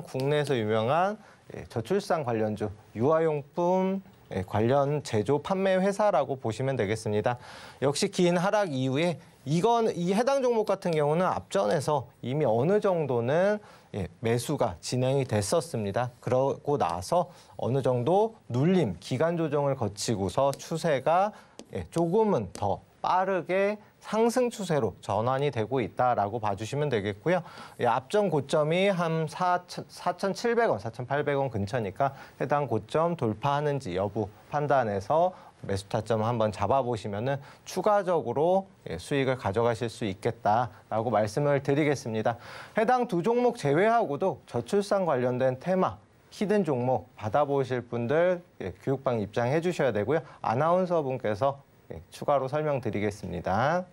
국내에서 유명한 저출산 관련주, 유아용품 관련 제조 판매 회사라고 보시면 되겠습니다. 역시 긴 하락 이후에 이 해당 종목 같은 경우는 앞전에서 이미 어느 정도는 매수가 진행이 됐었습니다. 그러고 나서 어느 정도 눌림, 기간 조정을 거치고서 추세가 조금은 더 빠르게 상승 추세로 전환이 되고 있다라고 봐주시면 되겠고요. 앞전 고점이 한 4,700원, 4,800원 근처니까 해당 고점 돌파하는지 여부 판단해서 매수 타점 한번 잡아보시면은 추가적으로 수익을 가져가실 수 있겠다라고 말씀을 드리겠습니다. 해당 두 종목 제외하고도 저출산 관련된 테마, 히든 종목 받아보실 분들 교육방 입장해 주셔야 되고요. 아나운서 분께서 추가로 설명드리겠습니다.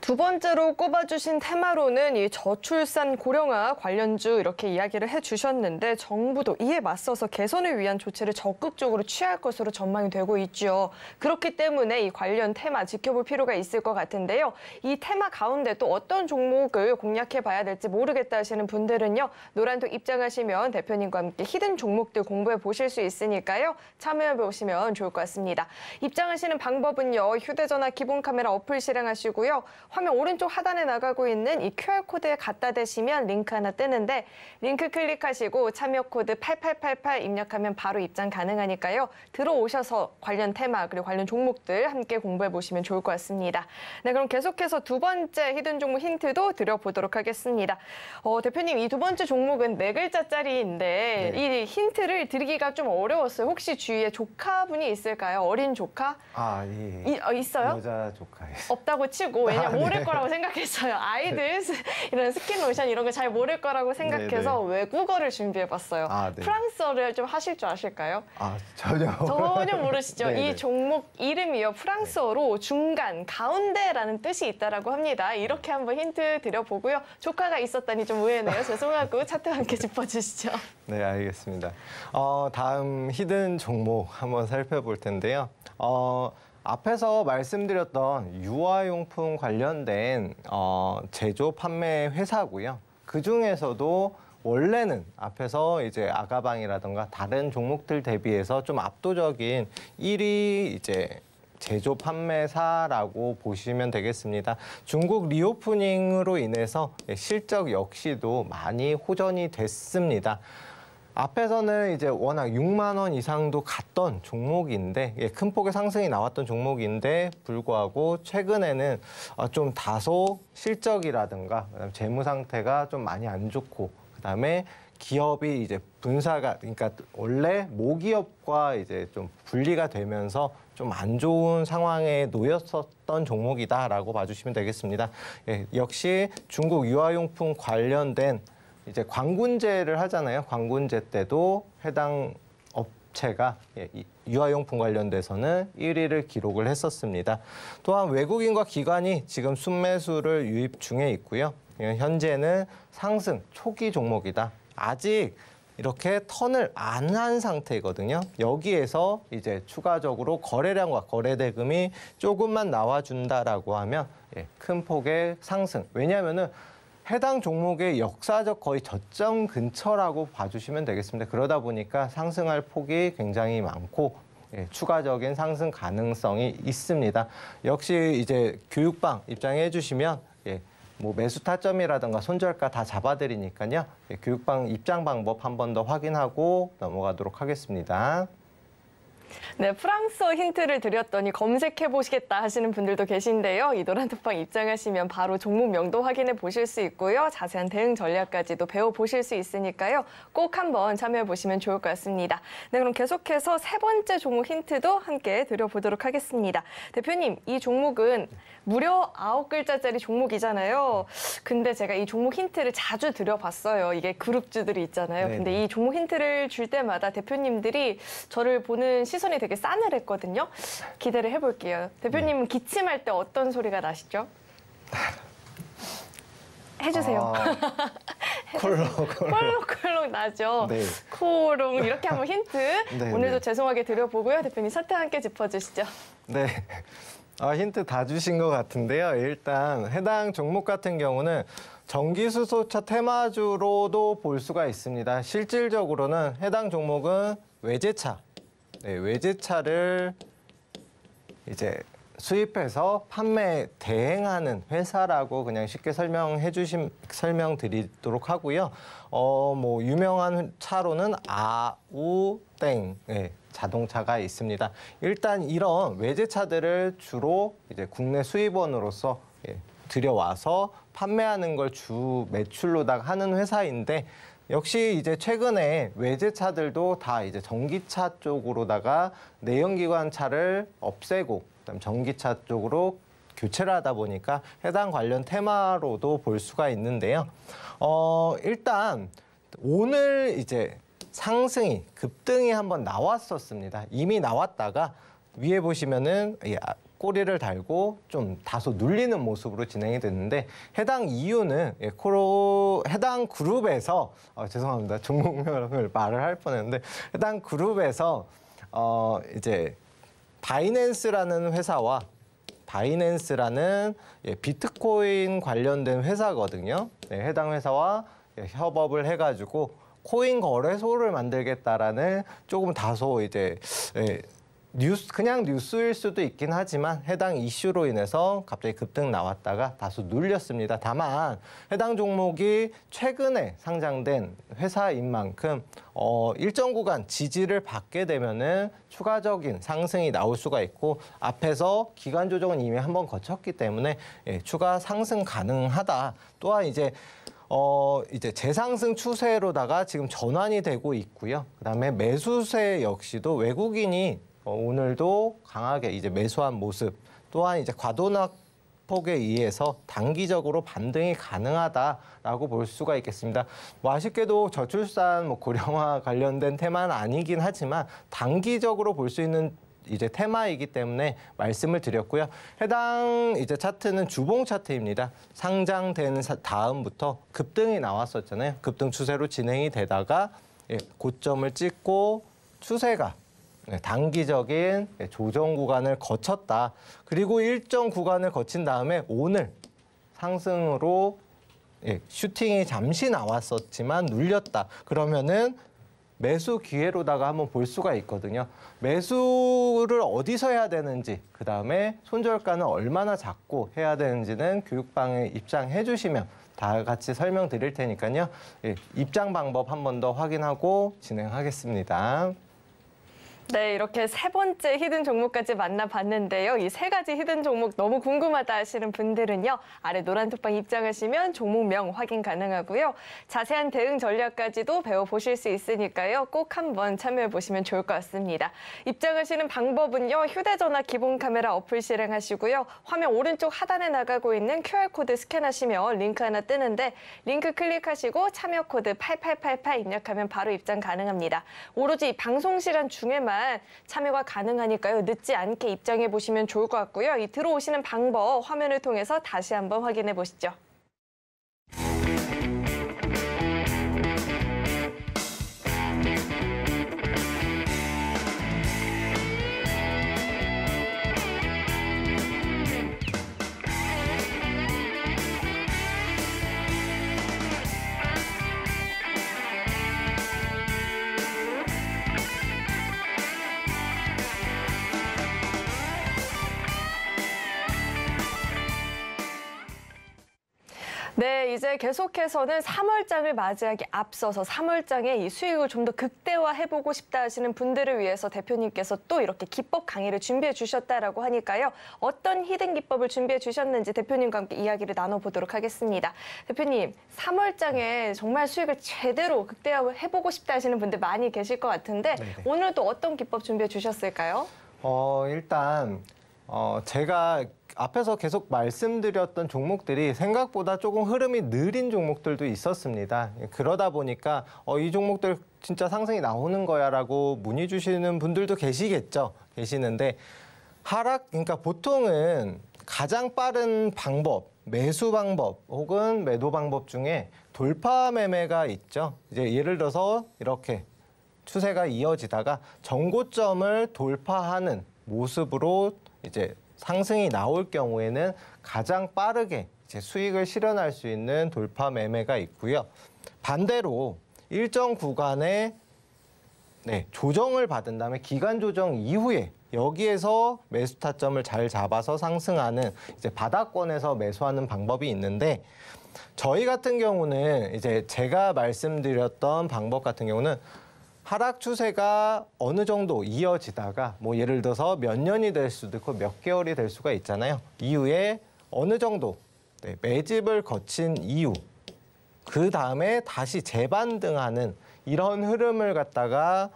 두 번째로 꼽아주신 테마로는 이 저출산 고령화 관련주 이렇게 이야기를 해주셨는데 정부도 이에 맞서서 개선을 위한 조치를 적극적으로 취할 것으로 전망이 되고 있죠. 그렇기 때문에 이 관련 테마 지켜볼 필요가 있을 것 같은데요. 이 테마 가운데 또 어떤 종목을 공략해봐야 될지 모르겠다 하시는 분들은요. 노란톡 입장하시면 대표님과 함께 히든 종목들 공부해 보실 수 있으니까요. 참여해 보시면 좋을 것 같습니다. 입장하시는 방법은요. 휴대전화 기본 카메라 어플 실행하시고요. 화면 오른쪽 하단에 나가고 있는 이 QR코드에 갖다 대시면 링크 하나 뜨는데 링크 클릭하시고 참여 코드 8888 입력하면 바로 입장 가능하니까요. 들어오셔서 관련 테마 그리고 관련 종목들 함께 공부해 보시면 좋을 것 같습니다. 네, 그럼 계속해서 두 번째 히든 종목 힌트도 드려보도록 하겠습니다. 대표님, 이 두 번째 종목은 4글자짜리인데 이 힌트를 드리기가 좀 어려웠어요. 혹시 주위에 조카분이 있을까요? 어린 조카? 있어요? 여자 조카 있어요. 없다고 치고, 왜냐면 모를 거라고 생각했어요. 아이들 이런 스킨 로션 이런 거 잘 모를 거라고 생각해서 외국어를 준비해봤어요. 프랑스어를 좀 하실 줄 아실까요? 전혀 모르시죠? 이 종목 이름이요. 프랑스어로 중간, 가운데라는 뜻이 있다라고 합니다. 이렇게 한번 힌트 드려보고요. 조카가 있었다니 좀 의외네요. 죄송하고 차트와 함께 짚어주시죠. 네, 알겠습니다. 다음 히든 종목 한번 살펴볼 텐데요. 앞에서 말씀드렸던 유아용품 관련된 제조 판매 회사고요. 그 중에서도 원래는 앞에서 이제 아가방이라든가 다른 종목들 대비해서 좀 압도적인 1위 이제 제조 판매사라고 보시면 되겠습니다. 중국 리오프닝으로 인해서 실적 역시도 많이 호전이 됐습니다. 앞에서는 이제 워낙 6만 원 이상도 갔던 종목인데 큰 폭의 상승이 나왔던 종목인데 불구하고 최근에는 좀 다소 실적이라든가 그다음에 재무 상태가 좀 많이 안 좋고 그다음에 기업이 이제 분사가 그러니까 원래 모기업과 이제 좀 분리가 되면서 좀 안 좋은 상황에 놓였었던 종목이다라고 봐주시면 되겠습니다. 역시 중국 유아용품 관련된 이제 광군제를 하잖아요. 광군제 때도 해당 업체가 유아용품 관련돼서는 1위를 기록을 했었습니다. 또한 외국인과 기관이 지금 순매수를 유입 중에 있고요. 현재는 상승 초기 종목이다. 아직 이렇게 턴을 안 한 상태거든요. 여기에서 이제 추가적으로 거래량과 거래 대금이 조금만 나와준다라고 하면 큰 폭의 상승. 왜냐하면은 해당 종목의 역사적 거의 저점 근처라고 봐주시면 되겠습니다. 그러다 보니까 상승할 폭이 굉장히 많고 추가적인 상승 가능성이 있습니다. 역시 이제 교육방 입장해 주시면 뭐 매수 타점이라든가 손절가 다 잡아드리니까요. 교육방 입장 방법 한 번 더 확인하고 넘어가도록 하겠습니다. 네, 프랑스어 힌트를 드렸더니 검색해보시겠다 하시는 분들도 계신데요. 이 노란톡방 입장하시면 바로 종목명도 확인해 보실 수 있고요. 자세한 대응 전략까지도 배워보실 수 있으니까요. 꼭 한번 참여해보시면 좋을 것 같습니다. 네, 그럼 계속해서 세 번째 종목 힌트도 함께 드려보도록 하겠습니다. 대표님, 이 종목은 무려 9글자짜리 종목이잖아요. 근데 제가 이 종목 힌트를 자주 드려봤어요. 이게 그룹주들이 있잖아요. 근데 이 종목 힌트를 줄 때마다 대표님들이 저를 보는 시선이 되게 싸늘했거든요. 기대를 해볼게요. 대표님은 기침할 때 어떤 소리가 나시죠? 해주세요. 콜록콜록 나죠. 코롱 이렇게 한번 힌트 오늘도 죄송하게 드려보고요. 대표님 차트 함께 짚어주시죠. 네. 힌트 다 주신 것 같은데요. 일단 해당 종목 같은 경우는 전기수소차 테마주로도 볼 수가 있습니다. 실질적으로는 해당 종목은 외제차, 외제차를 이제 수입해서 판매 대행하는 회사라고 그냥 쉽게 설명드리도록 하고요. 뭐 유명한 차로는 아우땡 자동차가 있습니다. 일단 이런 외제차들을 주로 이제 국내 수입원으로서 들여와서 판매하는 걸 주 매출로다가 하는 회사인데 역시 이제 최근에 외제차들도 다 이제 전기차 쪽으로다가 내연기관 차를 없애고 그다음 전기차 쪽으로 교체를 하다 보니까 해당 관련 테마로도 볼 수가 있는데요. 일단 오늘 이제 상승이 급등이 한번 나왔었습니다. 이미 나왔다가 위에 보시면은 꼬리를 달고 좀 다소 눌리는 모습으로 진행이 됐는데 해당 이유는 해당 그룹에서 죄송합니다. 종목명을 말을 할 뻔했는데 해당 그룹에서 이제 바이낸스라는 회사와 바이낸스라는 비트코인 관련된 회사거든요. 해당 회사와 협업을 해가지고 코인 거래소를 만들겠다라는 조금 다소 이제 그냥 뉴스일 수도 있긴 하지만 해당 이슈로 인해서 갑자기 급등 나왔다가 다소 눌렸습니다. 다만 해당 종목이 최근에 상장된 회사인 만큼 일정 구간 지지를 받게 되면은 추가적인 상승이 나올 수가 있고 앞에서 기간 조정은 이미 한번 거쳤기 때문에 추가 상승 가능하다. 또한 이제 재상승 추세로다가 지금 전환이 되고 있고요. 그다음에 매수세 역시도 외국인이 오늘도 강하게 이제 매수한 모습, 또한 이제 과도낙폭에 의해서 단기적으로 반등이 가능하다라고 볼 수가 있겠습니다. 아쉽게도 저출산, 고령화 관련된 테마는 아니긴 하지만 단기적으로 볼 수 있는 이제 테마이기 때문에 말씀을 드렸고요. 해당 이제 차트는 주봉 차트입니다. 상장된 다음부터 급등이 나왔었잖아요. 급등 추세로 진행이 되다가 고점을 찍고 추세가 단기적인 조정 구간을 거쳤다. 그리고 일정 구간을 거친 다음에 오늘 상승으로 슈팅이 잠시 나왔었지만 눌렸다. 그러면은 매수 기회로다가 한번 볼 수가 있거든요. 매수를 어디서 해야 되는지, 그다음에 손절가는 얼마나 잡고 해야 되는지는 교육방에 입장해 주시면 다 같이 설명드릴 테니까요. 입장 방법 한 번 더 확인하고 진행하겠습니다. 네, 이렇게 세 번째 히든 종목까지 만나봤는데요. 이 세 가지 히든 종목 너무 궁금하다 하시는 분들은요. 아래 노란 톡방 입장하시면 종목명 확인 가능하고요. 자세한 대응 전략까지도 배워보실 수 있으니까요. 꼭 한번 참여해보시면 좋을 것 같습니다. 입장하시는 방법은요. 휴대전화 기본 카메라 어플 실행하시고요. 화면 오른쪽 하단에 나가고 있는 QR코드 스캔하시면 링크 하나 뜨는데 링크 클릭하시고 참여 코드 8888 입력하면 바로 입장 가능합니다. 오로지 방송 시간 중에만 참여가 가능하니까요. 늦지 않게 입장해 보시면 좋을 것 같고요. 이 들어오시는 방법 화면을 통해서 다시 한번 확인해 보시죠. 네, 이제 계속해서는 3월장을 맞이하기 앞서서 3월장에 이 수익을 좀 더 극대화해보고 싶다 하시는 분들을 위해서 대표님께서 또 이렇게 기법 강의를 준비해 주셨다라고 하니까요. 어떤 히든 기법을 준비해 주셨는지 대표님과 함께 이야기를 나눠보도록 하겠습니다. 대표님, 3월장에 정말 수익을 제대로 극대화해보고 싶다 하시는 분들 많이 계실 것 같은데 네네. 오늘 또 어떤 기법 준비해 주셨을까요? 일단 제가 앞에서 계속 말씀드렸던 종목들이 생각보다 조금 흐름이 느린 종목들도 있었습니다. 그러다 보니까 이 종목들 진짜 상승이 나오는 거야라고 문의 주시는 분들도 계시는데 그러니까 보통은 가장 빠른 방법, 매수 방법 혹은 매도 방법 중에 돌파 매매가 있죠. 이제 예를 들어서 이렇게 추세가 이어지다가 정고점을 돌파하는 모습으로 이제 상승이 나올 경우에는 가장 빠르게 이제 수익을 실현할 수 있는 돌파 매매가 있고요. 반대로 일정 구간에 조정을 받은 다음에 기간 조정 이후에 여기에서 매수 타점을 잘 잡아서 상승하는 이제 바닥권에서 매수하는 방법이 있는데 저희 같은 경우는 이제 제가 말씀드렸던 방법 같은 경우는 하락 추세가 어느 정도 이어지다가 예를 들어서 몇 년이 될 수도 있고 몇 개월이 될 수가 있잖아요. 이후에 어느 정도 매집을 거친 이후 그 다음에 다시 재반등하는 이런 흐름을 갖다가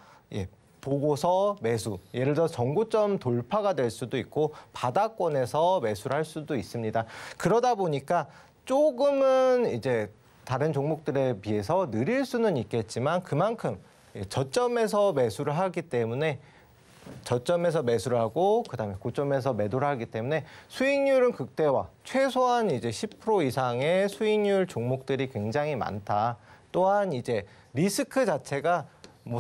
보고서 매수. 예를 들어 정고점 돌파가 될 수도 있고 바닥권에서 매수를 할 수도 있습니다. 그러다 보니까 조금은 이제 다른 종목들에 비해서 느릴 수는 있겠지만 그만큼 저점에서 매수를 하기 때문에 저점에서 매수를 하고 그다음에 고점에서 매도를 하기 때문에 수익률은 극대화, 최소한 이제 10% 이상의 수익률 종목들이 굉장히 많다. 또한 이제 리스크 자체가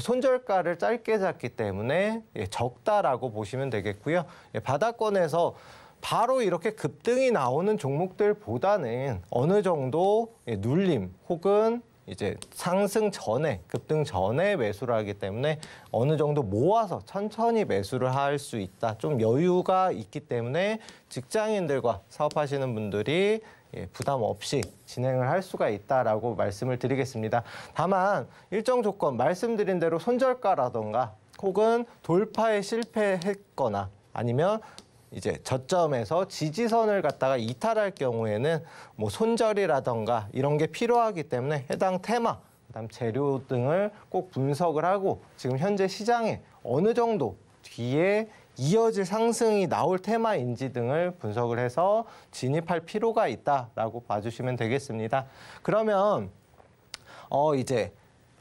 손절가를 짧게 잡기 때문에 적다라고 보시면 되겠고요. 바닥권에서 바로 이렇게 급등이 나오는 종목들보다는 어느 정도 눌림 혹은 이제 상승 전에, 급등 전에 매수를 하기 때문에 어느 정도 모아서 천천히 매수를 할 수 있다. 좀 여유가 있기 때문에 직장인들과 사업하시는 분들이 부담 없이 진행을 할 수가 있다라고 말씀을 드리겠습니다. 다만 일정 조건 말씀드린 대로 손절가라던가 혹은 돌파에 실패했거나 아니면 이제 저점에서 지지선을 갖다가 이탈할 경우에는 뭐 손절이라던가 이런 게 필요하기 때문에 해당 테마, 그다음 재료 등을 꼭 분석을 하고 지금 현재 시장에 어느 정도 뒤에 이어질 상승이 나올 테마인지 등을 분석을 해서 진입할 필요가 있다라고 봐주시면 되겠습니다. 그러면 이제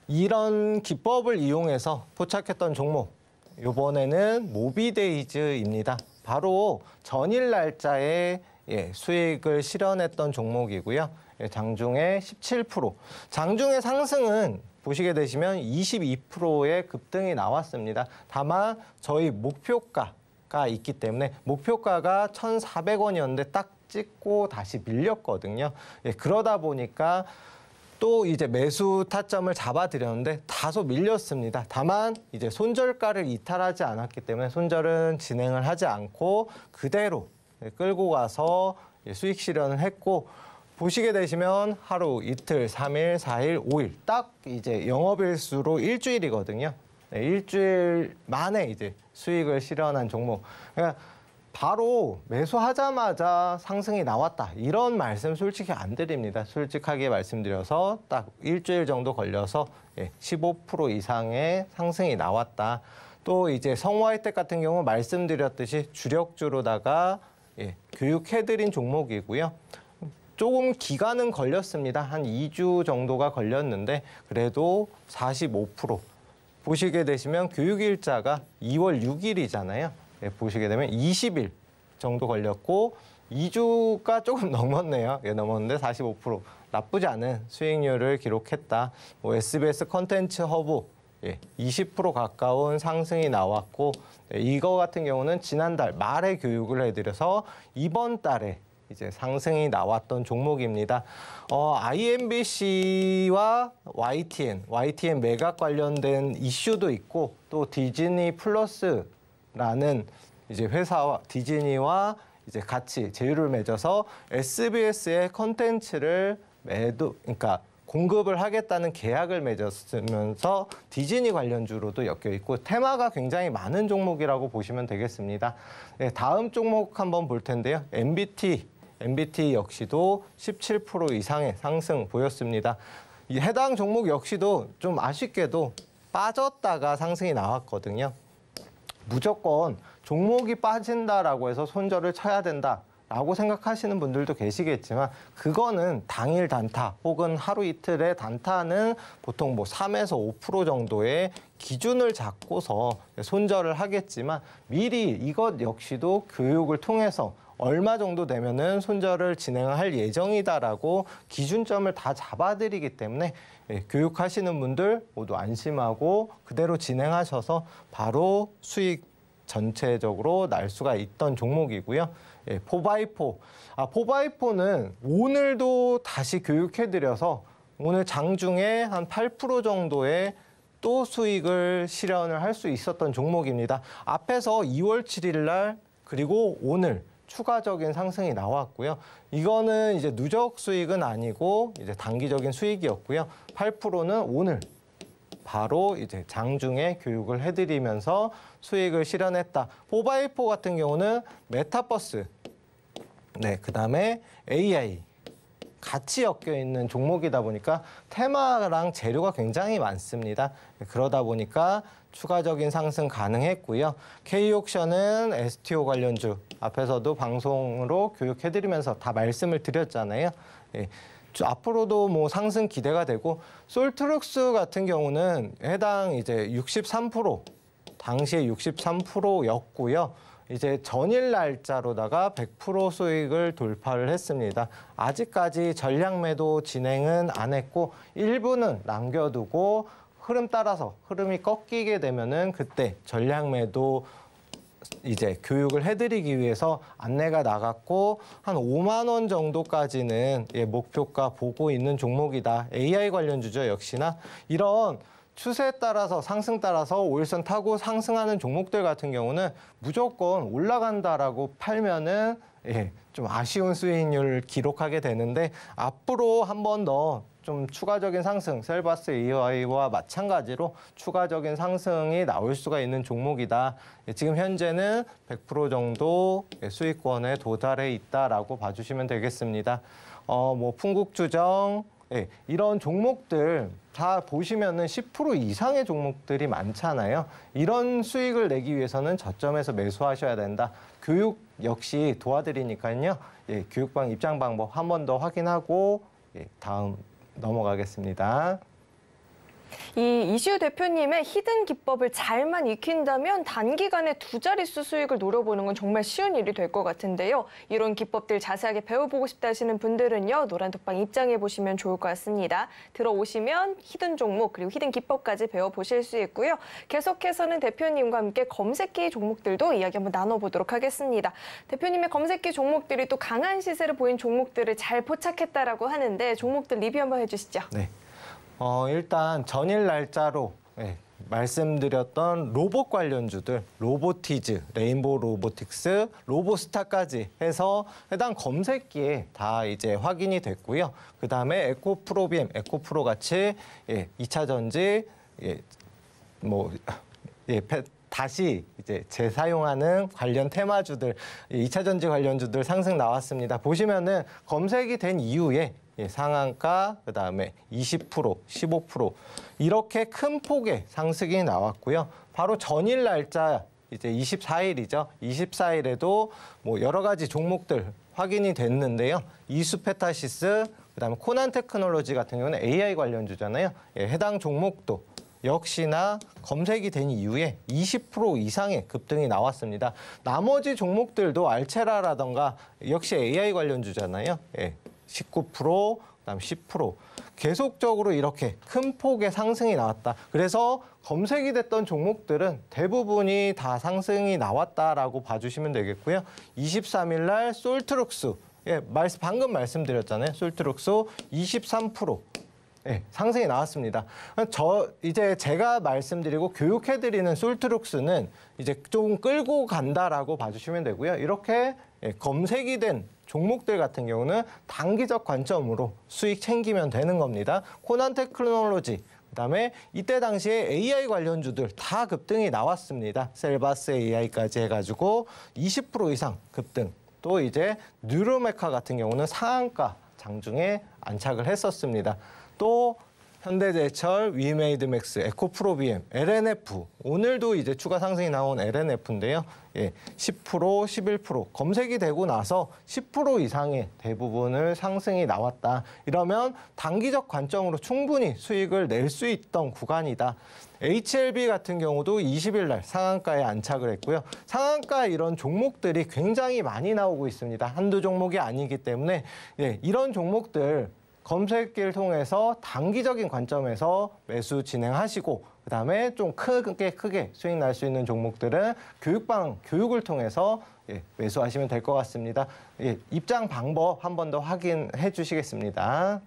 이런 기법을 이용해서 포착했던 종목, 이번에는 모비데이즈입니다. 바로 전일 날짜에 수익을 실현했던 종목이고요. 장중에 17%. 장중의 상승은 보시게 되시면 22%의 급등이 나왔습니다. 다만 저희 목표가가 있기 때문에 목표가가 1,400원이었는데 딱 찍고 다시 밀렸거든요. 그러다 보니까 또 이제 매수 타점을 잡아드렸는데 다소 밀렸습니다. 다만 이제 손절가를 이탈하지 않았기 때문에 손절은 진행을 하지 않고 그대로 끌고 가서 수익 실현을 했고, 보시게 되시면 하루, 이틀, 3일, 4일, 5일 딱 이제 영업일수로 일주일이거든요. 일주일 만에 이제 수익을 실현한 종목. 그러니까 바로 매수하자마자 상승이 나왔다, 이런 말씀 솔직히 안 드립니다. 솔직하게 말씀드려서 딱 일주일 정도 걸려서 15% 이상의 상승이 나왔다. 또 이제 성화이텍 같은 경우 말씀드렸듯이 주력주로다가 교육해드린 종목이고요. 조금 기간은 걸렸습니다. 한 2주 정도가 걸렸는데 그래도 45%. 보시게 되시면 교육일자가 2월 6일이잖아요. 보시게 되면 20일 정도 걸렸고 2주가 조금 넘었네요. 넘었는데 45%. 나쁘지 않은 수익률을 기록했다. SBS 컨텐츠 허브 20% 가까운 상승이 나왔고, 이거 같은 경우는 지난달 말에 교육을 해드려서 이번 달에 이제 상승이 나왔던 종목입니다. IMBC와 YTN 매각 관련된 이슈도 있고, 또 디즈니 플러스라는 이제 회사와 디즈니와 이제 같이 제휴를 맺어서 SBS의 컨텐츠를 그러니까 공급을 하겠다는 계약을 맺었으면서 디즈니 관련주로도 엮여 있고 테마가 굉장히 많은 종목이라고 보시면 되겠습니다. 다음 종목 한번 볼 텐데요. MBT 역시도 17% 이상의 상승 보였습니다. 이 해당 종목 역시도 좀 아쉽게도 빠졌다가 상승이 나왔거든요. 무조건 종목이 빠진다라고 해서 손절을 쳐야 된다라고 생각하시는 분들도 계시겠지만, 그거는 당일 단타 혹은 하루 이틀의 단타는 보통 3에서 5% 정도의 기준을 잡고서 손절을 하겠지만, 미리 이것 역시도 교육을 통해서 얼마 정도 되면은 손절을 진행할 예정이다라고 기준점을 다 잡아드리기 때문에 교육하시는 분들 모두 안심하고 그대로 진행하셔서 바로 수익 전체적으로 날 수가 있던 종목이고요. 포바이포. 포바이포는 오늘도 다시 교육해드려서 오늘 장중에 한 8% 정도의 또 수익을 실현을 할 수 있었던 종목입니다. 앞에서 2월 7일 날 그리고 오늘 추가적인 상승이 나왔고요. 이거는 이제 누적 수익은 아니고 이제 단기적인 수익이었고요. 8%는 오늘 바로 이제 장중에 교육을 해드리면서 수익을 실현했다. 포바이포 같은 경우는 메타버스, 그다음에 AI 같이 엮여 있는 종목이다 보니까 테마랑 재료가 굉장히 많습니다. 그러다 보니까 추가적인 상승 가능했고요. K옥션은 STO 관련주, 앞에서도 방송으로 교육해드리면서 다 말씀을 드렸잖아요. 앞으로도 상승 기대가 되고, 솔트룩스 같은 경우는 해당 이제 63%, 당시에 63%였고요. 이제 전일 날짜로다가 100% 수익을 돌파를 했습니다. 아직까지 전량 매도 진행은 안 했고 일부는 남겨두고 흐름 따라서 흐름이 꺾이게 되면은 그때 전량 매도 이제 교육을 해드리기 위해서 안내가 나갔고 한 5만 원 정도까지는 목표가 보고 있는 종목이다. AI 관련주죠. 역시나 이런 추세에 따라서 상승 따라서 5일선 타고 상승하는 종목들 같은 경우는 무조건 올라간다라고 팔면은 좀 아쉬운 수익률을 기록하게 되는데 앞으로 한 번 더 좀 추가적인 상승, 셀바스 AI와 마찬가지로 추가적인 상승이 나올 수가 있는 종목이다. 지금 현재는 100% 정도 수익권에 도달해 있다라고 봐주시면 되겠습니다. 뭐 풍국주정 이런 종목들 다 보시면은 10% 이상의 종목들이 많잖아요. 이런 수익을 내기 위해서는 저점에서 매수하셔야 된다. 교육 역시 도와드리니까요. 교육방 입장 방법 한 번 더 확인하고 다음 넘어가겠습니다. 이 이시우 대표님의 히든 기법을 잘만 익힌다면 단기간에 두 자릿수 수익을 노려보는 건 정말 쉬운 일이 될 것 같은데요. 이런 기법들 자세하게 배워보고 싶다 하시는 분들은요. 노란톡방 입장해 보시면 좋을 것 같습니다. 들어오시면 히든 종목 그리고 히든 기법까지 배워보실 수 있고요. 계속해서는 대표님과 함께 검색기 종목들도 이야기 한번 나눠보도록 하겠습니다. 대표님의 검색기 종목들이 또 강한 시세를 보인 종목들을 잘 포착했다라고 하는데 종목들 리뷰 한번 해주시죠. 네. 일단 전일 날짜로 말씀드렸던 로봇 관련주들, 로보티즈, 레인보우 로보틱스, 로보스타까지 해서 해당 검색기에 다 이제 확인이 됐고요. 그 다음에 에코프로비엠, 에코프로 같이 2차 전지, 다시 이제 재사용하는 관련 테마주들, 2차 전지 관련주들 상승 나왔습니다. 보시면은 검색이 된 이후에 상한가, 그다음에 20%, 15% 이렇게 큰 폭의 상승이 나왔고요. 바로 전일 날짜 이제 24일이죠. 24일에도 뭐 여러 가지 종목들 확인이 됐는데요. 이수페타시스, 그다음에 코난 테크놀로지 같은 경우는 AI 관련주잖아요. 해당 종목도 역시나 검색이 된 이후에 20% 이상의 급등이 나왔습니다. 나머지 종목들도 알체라라던가 역시 AI 관련주잖아요. 19%, 그다음 10% 계속적으로 이렇게 큰 폭의 상승이 나왔다. 그래서 검색이 됐던 종목들은 대부분이 다 상승이 나왔다라고 봐주시면 되겠고요. 23일 날 솔트룩스, 방금 말씀드렸잖아요. 솔트룩스 23%. 상승이 나왔습니다. 이제 제가 말씀드리고 교육해드리는 솔트룩스는 이제 좀 끌고 간다라고 봐주시면 되고요. 이렇게 검색이 된 종목들 같은 경우는 단기적 관점으로 수익 챙기면 되는 겁니다. 코난 테크놀로지, 그다음에 이때 당시에 AI 관련주들 다 급등이 나왔습니다. 셀바스 AI까지 해가지고 20% 이상 급등. 또 이제 뉴로메카 같은 경우는 상한가 장중에 안착을 했었습니다. 또 현대제철, 위메이드맥스, 에코프로비엠, LNF 오늘도 이제 추가 상승이 나온 LNF인데요. 10%, 11% 검색이 되고 나서 10% 이상의 대부분을 상승이 나왔다. 이러면 단기적 관점으로 충분히 수익을 낼 수 있던 구간이다. HLB 같은 경우도 20일 날 상한가에 안착을 했고요. 상한가 이런 종목들이 굉장히 많이 나오고 있습니다. 한두 종목이 아니기 때문에 이런 종목들 검색기를 통해서 단기적인 관점에서 매수 진행하시고 그다음에 좀 크게 수익 날 수 있는 종목들은 교육을 통해서 매수하시면 될 것 같습니다. 입장 방법 한 번 더 확인해 주시겠습니다.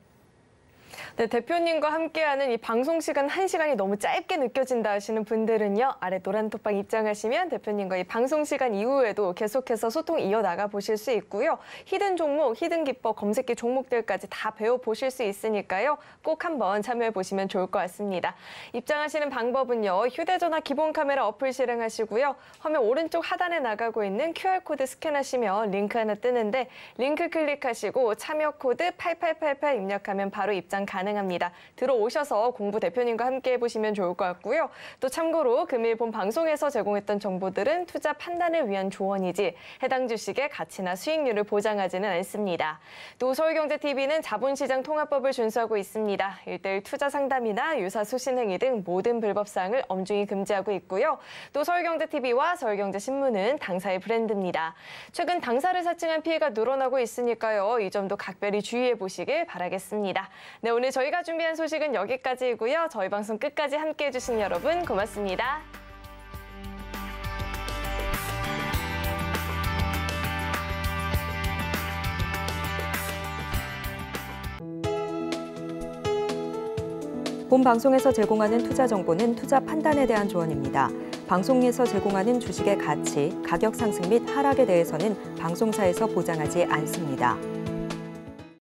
네, 대표님과 함께하는 이 방송 시간 1시간이 너무 짧게 느껴진다 하시는 분들은요. 아래 노란톡방 입장하시면 대표님과 이 방송 시간 이후에도 계속해서 소통 이어나가 보실 수 있고요. 히든 종목, 히든 기법, 검색기 종목들까지 다 배워보실 수 있으니까요. 꼭 한번 참여해 보시면 좋을 것 같습니다. 입장하시는 방법은요. 휴대전화 기본 카메라 어플 실행하시고요. 화면 오른쪽 하단에 나가고 있는 QR코드 스캔하시면 링크 하나 뜨는데 링크 클릭하시고 참여 코드 8888 입력하면 바로 입장 가능합니다. 들어오셔서 공부 대표님과 함께 해보시면 좋을 것 같고요. 또 참고로 금일 본 방송에서 제공했던 정보들은 투자 판단을 위한 조언이지 해당 주식의 가치나 수익률을 보장하지는 않습니다. 또 서울경제TV는 자본시장 통합법을 준수하고 있습니다. 1:1 투자 상담이나 유사 수신 행위 등 모든 불법 사항을 엄중히 금지하고 있고요. 또 서울경제TV와 서울경제신문은 당사의 브랜드입니다. 최근 당사를 사칭한 피해가 늘어나고 있으니까요. 이 점도 각별히 주의해 보시길 바라겠습니다. 네, 오늘 저희가 준비한 소식은 여기까지이고요. 저희 방송 끝까지 함께해 주신 여러분 고맙습니다. 본 방송에서 제공하는 투자 정보는 투자 판단에 대한 조언입니다. 방송에서 제공하는 주식의 가치, 가격 상승 및 하락에 대해서는 방송사에서 보장하지 않습니다.